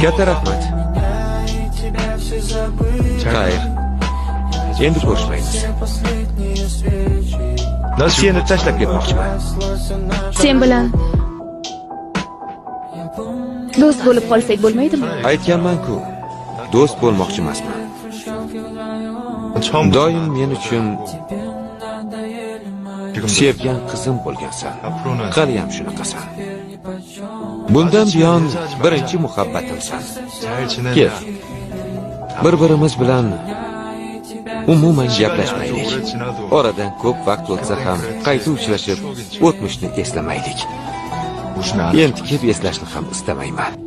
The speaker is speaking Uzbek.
Katta rahmat. Xayr. Endi ko'rishmaymiz. Seni tashlab ketmoqchiman. Sen bilan do'st bo'lib qolsak bo'lmaydimi? Aytganman-ku, do'st bo'lmoqchi emasman. Doim men uchun sevgan qizim bo'lgansan. Hali ham shunaqasan. Bundan buyon birinchi muhabbatimsan. Kel. Bir-birimiz bilan umuman gaplashmaylik. Oradan ko'p vaqt o'tsa ham qayta uchrashib, o'tmishni eslamaylik. Entikib eslashni ham istamayman.